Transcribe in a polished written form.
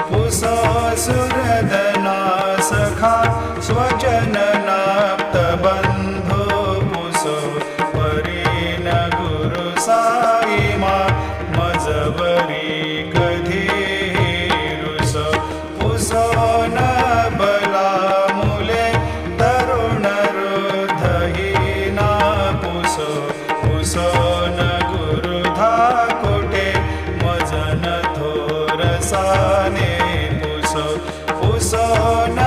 पुसो सुरदना सखा स्वजननाप्त बंधो पुसो परीन गुरु साईमा मजवरी कधी रुसो पुसो न बला मुले तरुण रुधहीना पुसो पुसो न गुरु धाकोटे मजन थोरसाने पुसो पुसो न